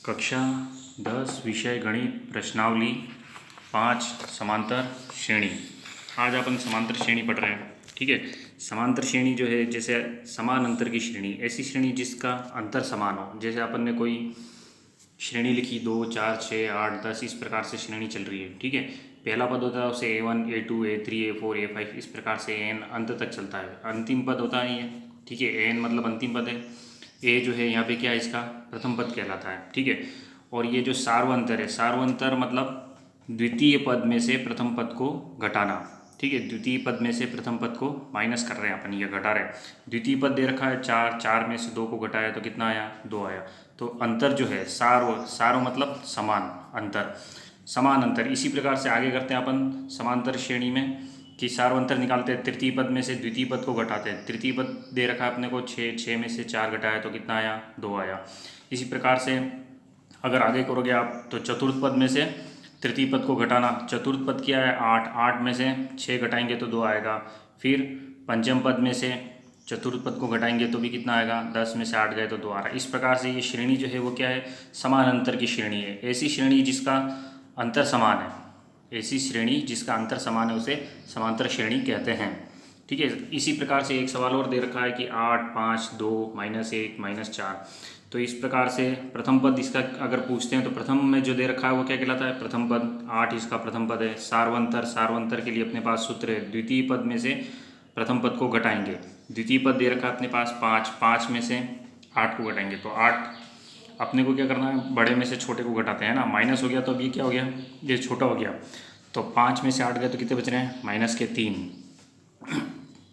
कक्षा 10 विषय गणित प्रश्नावली 5 समांतर श्रेणी। आज अपन समांतर श्रेणी पढ़ रहे हैं। ठीक है, समांतर श्रेणी जो है जैसे समान अंतर की श्रेणी, ऐसी श्रेणी जिसका अंतर समान हो। जैसे अपन ने कोई श्रेणी लिखी 2, 4, 6, 8, 10 इस प्रकार से श्रेणी चल रही है। ठीक है, पहला पद होता है उसे A1, A2, A3, A4, A5 इस प्रकार से n अंत तक चलता है। अंतिम पद होता है ये। ठीक है, n मतलब अंतिम पद है। ए जो है यहाँ पे क्या है, इसका प्रथम पद कहलाता है। ठीक है, और ये जो सार्वंतर है, सार्वंतर मतलब द्वितीय पद में से प्रथम पद को घटाना। ठीक है, द्वितीय पद में से प्रथम पद को माइनस कर रहे हैं अपन, ये घटा रहे हैं। द्वितीय पद दे रखा है 4, 4 में से 2 को घटाया तो कितना आया, 2 आया। तो अंतर जो है सार्व मतलब समान अंतर, समान अंतर। इसी प्रकार से आगे करते हैं अपन समांतर श्रेणी में कि सार्वंतर निकालते हैं। तृतीय पद में से द्वितीय पद को घटाते हैं। तृतीय पद दे रखा है अपने को 6, 6 में से 4 घटाया तो कितना आया, 2 आया। इसी प्रकार से अगर आगे करोगे आप तो चतुर्थ पद में से तृतीय पद को घटाना। चतुर्थ पद क्या है, 8, 8 में से 6 घटाएंगे तो 2 आएगा। फिर पंचम पद में से चतुर्थ पद को घटाएंगे तो भी कितना आएगा, 10 में से 8 गए तो 2 आ रहा है। इस प्रकार से ये श्रेणी जो है वो क्या है, समान अंतर की श्रेणी है। ऐसी श्रेणी जिसका अंतर समान है, ऐसी श्रेणी जिसका अंतर समान है उसे समांतर श्रेणी कहते हैं। ठीक है, इसी प्रकार से एक सवाल और दे रखा है कि 8, 5, 2, -1, -4। तो इस प्रकार से प्रथम पद इसका अगर पूछते हैं तो प्रथम में जो दे रखा है वो क्या कहलाता है, प्रथम पद। 8 इसका प्रथम पद है। सार्वंतर, सार्वंतर के लिए अपने पास सूत्र है, द्वितीय पद में से प्रथम पद को घटाएंगे। द्वितीय पद दे रखा है अपने पास 5, 5 में से 8 को घटाएंगे तो 8। अपने को क्या करना है, बड़े में से छोटे को घटाते हैं ना, माइनस हो गया तो अब ये क्या हो गया, ये छोटा हो गया। तो 5 में से 8 गए तो कितने बच रहे हैं, -3।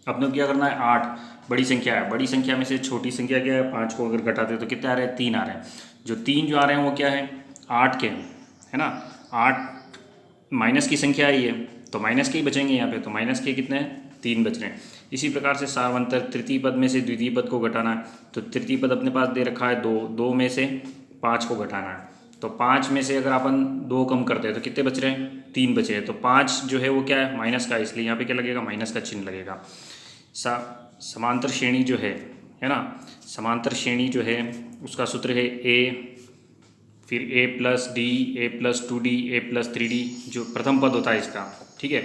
अपने को क्या करना है, 8 बड़ी संख्या है, बड़ी संख्या में से छोटी संख्या क्या है, 5 को अगर घटाते तो कितने आ रहे हैं, 3 आ रहे हैं। जो 3 जो आ रहे हैं वो क्या है, 8 के है ना। 8 माइनस की संख्या आई है तो माइनस के ही बचेंगे यहाँ पे, तो माइनस के कितने हैं, 3 बच रहे हैं। इसी प्रकार से सार्वंतर, तृतीय पद में से द्वितीय पद को घटाना है। तो तृतीय पद अपने पास दे रखा है 2, 2 में से 5 को घटाना है। तो 5 में से अगर अपन 2 कम करते हैं तो कितने बच रहे हैं, 3 बचे हैं। तो 5 जो है वो क्या है, माइनस का, इसलिए यहाँ पे क्या लगेगा, माइनस का चिन्ह लगेगा। समांतर श्रेणी जो है ना, समांतर श्रेणी जो है उसका सूत्र है A, फिर A+D, A+2D, A+3D जो प्रथम पद होता है इसका। ठीक है,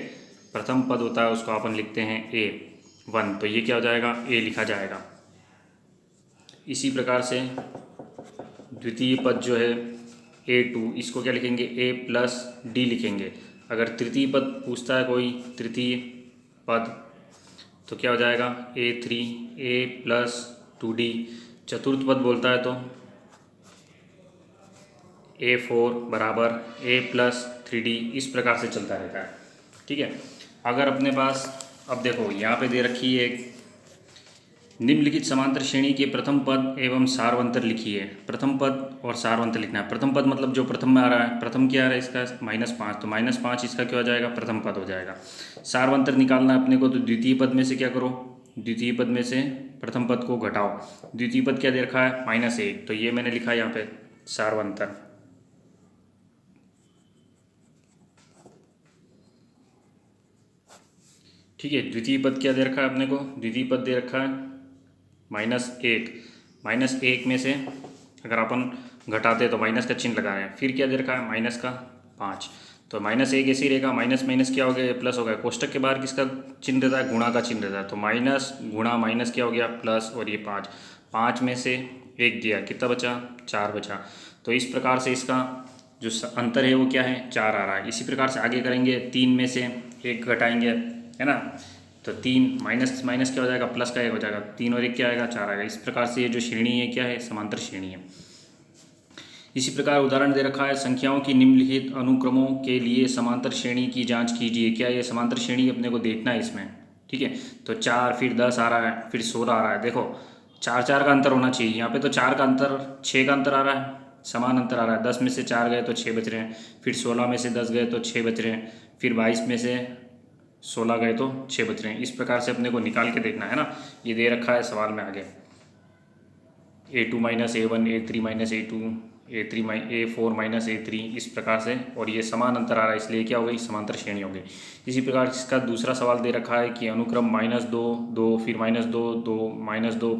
प्रथम पद होता है उसको अपन लिखते हैं A1, तो ये क्या हो जाएगा, A लिखा जाएगा। इसी प्रकार से द्वितीय पद जो है A2, इसको क्या लिखेंगे, A+D लिखेंगे। अगर तृतीय पद पूछता है कोई, तृतीय पद तो क्या हो जाएगा, A3, A+2D। चतुर्थ पद बोलता है तो A4 बराबर A+3D। इस प्रकार से चलता रहता है। ठीक है, अगर अपने पास अब देखो यहाँ पे दे रखी है निम्नलिखित समांतर श्रेणी के प्रथम पद एवं सार्वंतर लिखिए। प्रथम पद और सार्वंतर लिखना है। प्रथम पद मतलब जो प्रथम में आ रहा है, प्रथम क्या आ रहा है इसका, -5, तो -5 इसका क्या हो जाएगा, प्रथम पद हो जाएगा। सार्वंतर निकालना है अपने को, तो द्वितीय पद में से क्या करो, द्वितीय पद में से प्रथम पद को घटाओ। द्वितीय पद क्या दे रखा है, -1, तो ये मैंने लिखा है यहाँ पे सार्वंतर। ठीक है, द्वितीय पद क्या दे रखा है अपने को, द्वितीय पद दे रखा है -1। -1 में से अगर अपन घटाते तो माइनस का चिन्ह लगा रहे हैं। फिर क्या दे रखा है, -5, तो -1 ऐसे ही रहेगा। माइनस माइनस क्या हो गया, प्लस हो गया। कोष्टक के बाहर किसका चिन्ह रहता है, गुणा का चिन्ह रहता है। तो माइनस गुणा माइनस क्या हो गया, प्लस, और ये 5, 5 में से 1 दिया, कितना बचा, 4 बचा। तो इस प्रकार से इसका जो अंतर है वो क्या है, 4 आ रहा है। इसी प्रकार से आगे करेंगे, 3 में से 1 घटाएंगे है ना, तो 3 माइनस माइनस क्या हो जाएगा, प्लस का 1 हो जाएगा। 3 और 1 क्या आएगा, 4 आएगा। इस प्रकार से ये जो श्रेणी है क्या है, समांतर श्रेणी है। इसी प्रकार उदाहरण दे रखा है, संख्याओं की निम्नलिखित अनुक्रमों के लिए समांतर श्रेणी की जांच कीजिए। क्या ये समांतर श्रेणी अपने को देखना है इसमें। ठीक है, तो 4 फिर 10 आ रहा है, फिर 16 आ रहा है। देखो 4, 4 का अंतर होना चाहिए। यहाँ पे तो 4 का अंतर, 6 का अंतर आ रहा है, समान अंतर आ रहा है। 10 में से 4 गए तो 6 बच रहे हैं। फिर 16 में से 10 गए तो 6 बच रहे हैं। फिर 22 में से 16 गए तो 6 बच रहे हैं। इस प्रकार से अपने को निकाल के देखना है ना। ये दे रखा है सवाल में आगे A2 - A1, A3 - A2, A4 minus A3 इस प्रकार से, और ये समान अंतर आ रहा है इसलिए क्या हो गई, समांतर श्रेणी हो गई। इसी प्रकार इसका दूसरा सवाल दे रखा है कि अनुक्रम -2 2 फिर -2 2 -2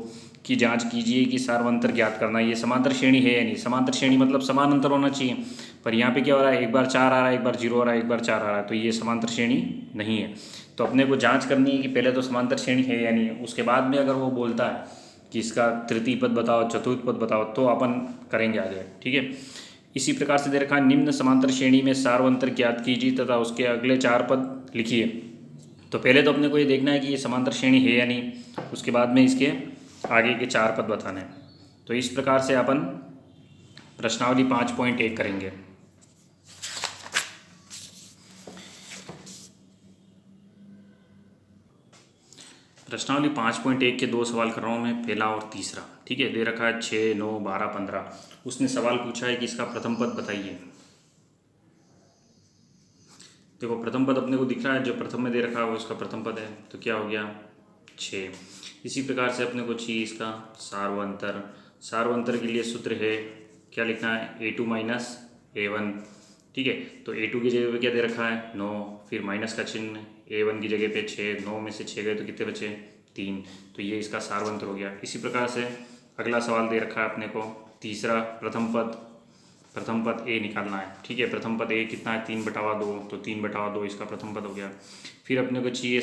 की जांच कीजिए कि सार्वंतर ज्ञात करना। ये समांतर श्रेणी है या नहीं, समांतर श्रेणी मतलब समान अंतर होना चाहिए, पर यहाँ पे क्या हो रहा है, एक बार 4 आ रहा है, एक बार 0 आ रहा है, एक बार 4 आ रहा है, तो ये समांतर श्रेणी नहीं है। तो अपने को जांच करनी है कि पहले तो समांतर श्रेणी है या नहीं है, उसके बाद में अगर वो बोलता है कि इसका तृतीय पद बताओ, चतुर्थ पद बताओ, तो अपन करेंगे आगे, ठीक है। इसी प्रकार से दे रखा है निम्न समांतर श्रेणी में सार्वंतर ज्ञात कीजिए तथा उसके अगले 4 पद लिखिए। तो पहले तो अपने को ये देखना है कि ये समांतर श्रेणी है या नहीं, उसके बाद में इसके आगे के 4 पद बताने हैं। तो इस प्रकार से अपन प्रश्नावली 5.1 करेंगे। प्रश्नावली 5.1 के 2 सवाल कर रहा हूँ मैं, पहला और तीसरा, ठीक है। दे रखा है 6 9 12 15। उसने सवाल पूछा है कि इसका प्रथम पद बताइए। देखो प्रथम पद अपने को दिख रहा है, जो प्रथम में दे रखा है वो इसका प्रथम पद है, तो क्या हो गया 6। इसी प्रकार से अपने को चाहिए इसका सार्वंतर। सार्वंतर के लिए सूत्र है, क्या लिखना है, A2 माइनस A1, ठीक है। तो A2 की जगह पे क्या दे रखा है 9, फिर माइनस का चिन्ह, A1 की जगह पे 6, 9 में से 6 गए तो कितने बचे 3, तो ये इसका सार्वंतर हो गया। इसी प्रकार से अगला सवाल दे रखा है अपने को तीसरा, प्रथम पद A निकालना है, ठीक है। प्रथम पद A कितना है 3/2, तो 3/2 इसका प्रथम पद हो गया। फिर अपने को चाहिए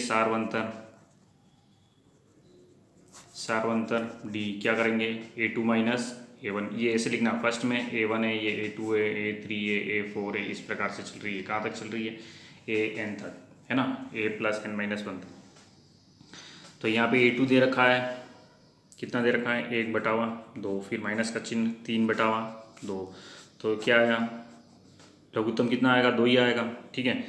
सार्वंतर D, क्या करेंगे A2 माइनस A1, ये ऐसे लिखना, फर्स्ट में A1 है, ये A2 है, A3 है, A4 है, इस प्रकार से चल रही है, कहाँ तक चल रही है AN तक, है ना, A+n-1 तक। तो यहाँ पे A2 दे रखा है, कितना दे रखा है 1/2, फिर माइनस का चिन्ह 3/2, तो क्या आया, लघुत्तम कितना आएगा 2 ही आएगा, ठीक है।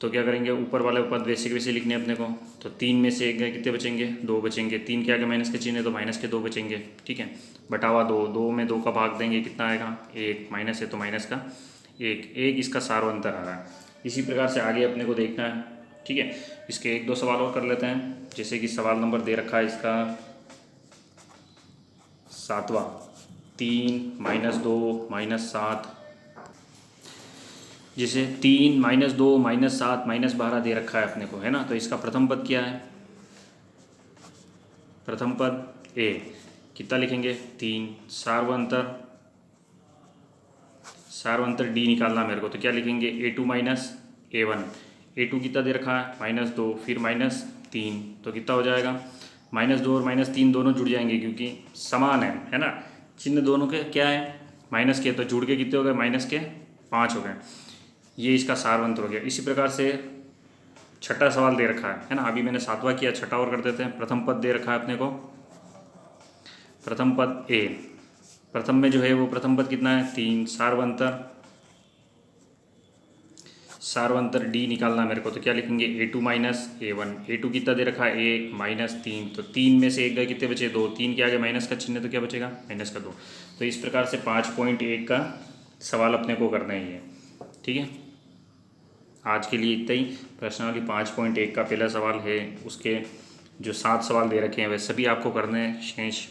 तो क्या करेंगे, ऊपर वाले पद वैसे के वैसे लिखने अपने को, तो 3 में से 1 गए, कितने बचेंगे 2 बचेंगे, 3 के आगे माइनस के चिन्ह है तो माइनस के 2 बचेंगे, ठीक है। बटावा 2, 2 में 2 का भाग देंगे, कितना आएगा 1, माइनस है तो माइनस का 1 इसका सार्वंतर आ रहा है। इसी प्रकार से आगे अपने को देखना है, ठीक है। इसके 1-2 सवाल और कर लेते हैं, जैसे कि सवाल नंबर दे रखा है इसका 7वां, 3 -2 -7, जैसे 3 -2 -7 -12 दे रखा है अपने को, है ना। तो इसका प्रथम पद क्या है, प्रथम पद A, कितना लिखेंगे 3, सार्वंतर D निकालना मेरे को, तो क्या लिखेंगे A2 माइनस A1, A2 कितना दे रखा है -2, फिर -3, तो कितना हो जाएगा -2 और -3 दोनों जुड़ जाएंगे क्योंकि समान है ना, चिन्ह दोनों के क्या है माइनस के, तो जुड़ के कितने हो गए -5 हो गए, ये इसका सार्वंतर हो गया। इसी प्रकार से छठा सवाल दे रखा है ना, अभी मैंने 7वां किया, छठा और कर देते हैं। प्रथम पद दे रखा है अपने को, प्रथम पद A, प्रथम में जो है वो प्रथम पद कितना है 3, सार्वंतर D निकालना मेरे को, तो क्या लिखेंगे A2 माइनस A1, A2 कितना दे रखा है 1 -3, तो 3 में से 1 गए, कितने बचे 2, 3 के आगे माइनस का चिन्ह है तो क्या बचेगा -2। तो इस प्रकार से 5.1 का सवाल अपने को करना ही है, ठीक है। आज के लिए इतना ही। प्रश्नावली 5.1 का पहला सवाल है, उसके जो 7 सवाल दे रखे हैं वे सभी आपको करने हैं, शेष